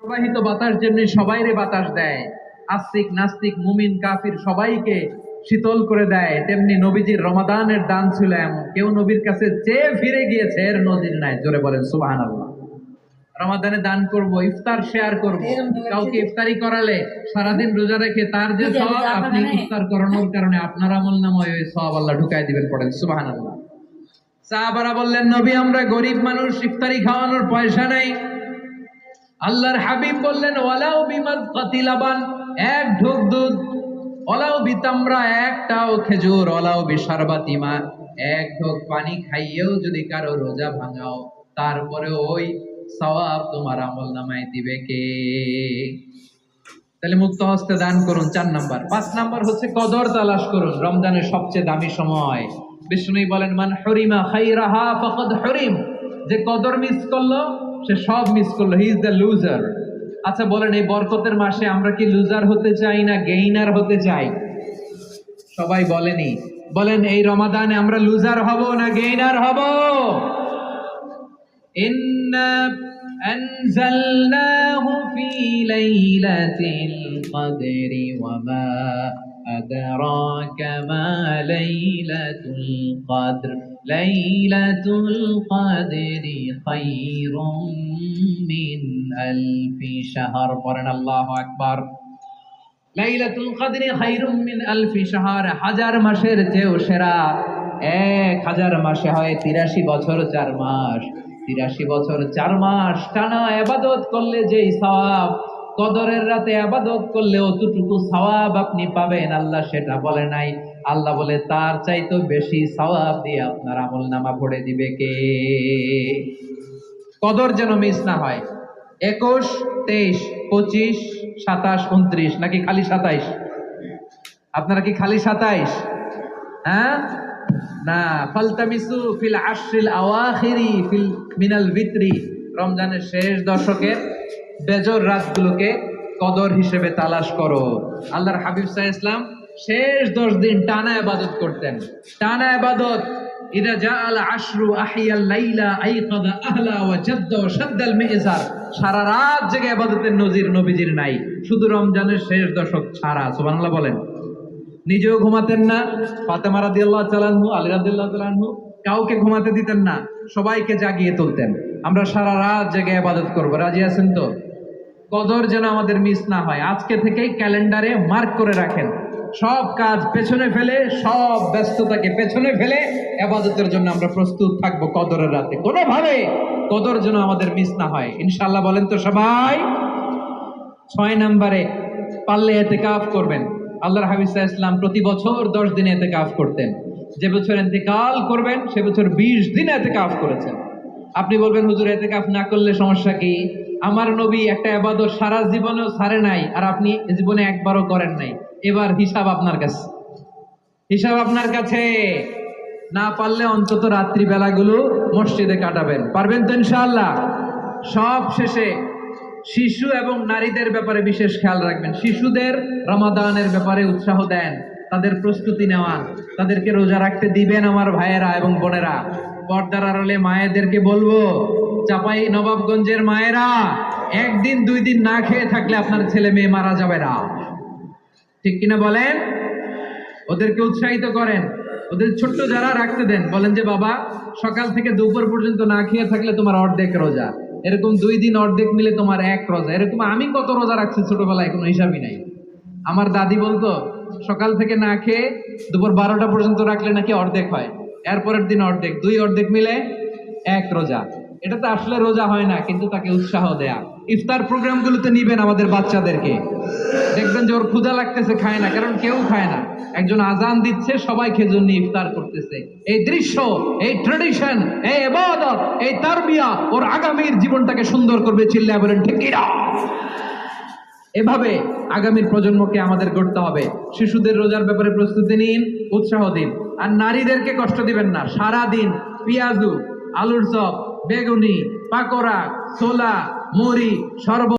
প্রবাহিত বাতাস যেমনি সবাইরে বাতাস দেয়, আস্তিক নাস্তিক মুমিন কাফির সবাইকে শীতল করে দেয়, তেমনি নবীজির রমাদানের দান ছিল এমন, কেউ নবীর কাছে চেয়ে ফিরে গিয়েছে এর নজির নাই। জোরে বলেন সুবহানাল্লাহ। রমাদানে দান করব, ইফতার শেয়ার করব, কাউকে ইফতারি করালে সারাদিন রোজা রেখে তার যে সওয়াব, আপনি ইফতার করানোর কারণে আপনার আমলনামায় ওই সওয়াব আল্লাহ ঢুকায় দিবেন। পড়েন সুবহানাল্লাহ। সাহাবারা বললেন, নবী আমরা গরিব মানুষ, ইফতারি খাওয়ানোর পয়সা নাই। আল্লাহর হাবিব বললেন, ওয়ালাউ বিমাজকাতি লাবান, এক ঢোক দুধ, ওয়ালাউ বিতামরা, একটাও খেজুর, ওয়ালাউ বিশারবাতি মা, এক ঢোক পানি খাইয়েও যদি কারো রোজা ভাঙাও, তারপরে ওই সওয়াব তোমার আমলনামায় দিবে কে? তাহলে মুক্ত হস্তে দান করুন, 4 নাম্বার। 5 নাম্বার হচ্ছে কদর তালাশ করুন। রমজানের সবচেয়ে দামি সময়। বিষ্ণু বলেন, মান হরিমা খাইরাহা ফাকাদ হরিম, যে কদর মিস করলো সে সব মিস করলো, হি ইজ দ্য লুজার। আচ্ছা বলেন, এই বরকতের মাসে আমরা কি লুজার হতে চাই না গেইনার হতে চাই? সবাই বলেনি, বলেন এই রমাদানে আমরা লুজার হব না গেইনার হব? ইন্না আনজালনাহু ফি লাইলাতিল কদরি ওয়া মা আদরাকা মা লাইলাতুল কদর, লাইলাতুল কদরি খায়রুম মিন আলফি শাহর। পড়েন আল্লাহু আকবার। লাইলাতুল কদরি খায়রুম মিন আলফি শাহর, 1000 মাসের চেয়েও সেরা। 1000 মাসে হয় 83 বছর 4 মাস। 83 বছর 4 মাস টানা ইবাদত করলে যেই সওয়াব, কদরের রাতে ইবাদত করলে অতটুকু সওয়াব আপনি পাবেন, আল্লাহ সেটা বলে নাই। আল্লাহ বলে তার চাইতে বেশি সওয়াব দিয়ে আপনার আমলনামা ভরে দিবে কে? কদর যেন মিস না হয়। 21, 23, 25, 27, 29 নাকি খালি 27? আপনারা কি খালি 27? হ্যাঁ না, ফালতামিসু ফিল আশরিল আওয়াখিরি ফিল মিনাল ভিতরি, রমজানের শেষ দশকের বেজর রাতগুলোকে কদর হিসেবে তালাশ করো। আল্লাহর হাবিব সাল্লাল্লাহু আলাইহি ওয়াসাল্লাম শেষ 10 দিন টানা ইবাদত করতেন, টানা ইবাদত। ইদা জাআল আশরু আহিয়াল লাইলা আইকাদা আহলা ওয়া জাদ্দা ওয়া শাদ্দাল মিজার, সারা রাত জেগে ইবাদতের নজির নবীজির নাই, শুধু রমজানের শেষ দশক ছাড়া। সুবহানাল্লাহ বলেন। নিজেও ঘুমাতেন না, ফাতেমা রাদিয়াল্লাহু তাআলা আনহু, আলী রাদিয়াল্লাহু তাআলা আনহু কাউকে ঘুমাতে দিতেন না, সবাইকে জাগিয়ে তুলতেন। আমরা সারা রাত জেগে ইবাদত করব, রাজি আছেন তো? কদর যেন আমাদের মিস না হয়। আজকে থেকেই ক্যালেন্ডারে মার্ক করে রাখেন, সব কাজ পেছনে ফেলে, সব ব্যস্ততাকে পেছনে ফেলে ইবাদতের জন্য আমরা প্রস্তুত থাকবো কদরের রাতে। কোনোভাবে কদর যেন আমাদের মিস না হয়, ইনশাআল্লাহ। বলেন তো সবাই। 6 নম্বরে পারলে ইতিকাফ করবেন। আল্লাহর হাবিব সাল্লাল্লাহু আলাইহি ওয়াসাল্লাম প্রতি বছর 10 দিন ইতিকাফ করতেন। যে বছর ইন্তেকাল করবেন সে বছর 20 দিন ইতিকাফ করেছেন। আপনি বলবেন, হুজুর ইতিকাফ না করলে সমস্যা কি? আমার নবী একটা ইবাদত সারা জীবনেও ছাড়ে নাই, আর আপনি জীবনে একবারও করেন নাই। এবার হিসাব আপনার কাছে, হিসাব আপনার কাছে। না পারলে অন্তত রাত্রি বেলাগুলো মসজিদে কাটাবেন। পারবেন তো ইনশাআল্লাহ? সব শেষে শিশু এবং নারীদের ব্যাপারে বিশেষ খেয়াল রাখবেন। শিশুদের রমাদানের ব্যাপারে উৎসাহ দেন, তাদের প্রস্তুতি নেওয়ান, তাদেরকে রোজা রাখতে দিবেন। আমার ভাইয়েরা এবং বোনেরা, পর্দার আড়ালে মায়েদেরকে বলবো, চাপাই নবাবগঞ্জের মায়েরা, 1 দিন 2 দিন না খেয়ে থাকলে আপনার ছেলে মেয়ে মারা যাবে না। ঠিক কিনা বলেন? ওদেরকে উৎসাহিত করেন, ওদের ছোট্ট যারা রাখতে দেন, বলেন যে বাবা সকাল থেকে দুপুর পর্যন্ত না খেয়ে থাকলে তোমার অর্ধেক রোজা, এরকম 2 দিন অর্ধেক মিলে তোমার 1 রোজা। এরকম আমি কত রোজা রাখছি ছোটবেলায় কোনো হিসাবই নাই। আমার দাদি বলতো সকাল থেকে না খেয়ে দুপুর 12টা পর্যন্ত রাখলে নাকি অর্ধেক হয়, এরপরের দিন অর্ধেক, 2 অর্ধেক মিলে 1 রোজা। এটা তো আসলে রোজা হয় না, কিন্তু তাকে উৎসাহ দেয়া। ইফতার প্রোগ্রামগুলোতে নিবেন আমাদের বাচ্চাদেরকে, দেখবেন যে ওর ক্ষুধা লাগতেছে, খায় না, কারণ কেউ খায় না। একজন আজান দিচ্ছে, সবাই খেজুর নিয়ে ইফতার করতেছে। এই দৃশ্য, এই ট্রেডিশন, এই ইবাদত, এই তারবিয়া ওর আগামীর জীবনটাকে সুন্দর করবে। চিল্লায় বলেন ঠিক কিনা? এভাবে আগামীর প্রজন্মকে আমাদের গড়তে হবে। শিশুদের রোজার ব্যাপারে প্রস্তুতি নিন, উৎসাহ দিন। আর নারীদেরকে কষ্ট দিবেন না। সারা দিন পেঁয়াজু, আলুর চপ, বেগুনি, পাকোড়া, ছোলা, মুড়ি, শরবত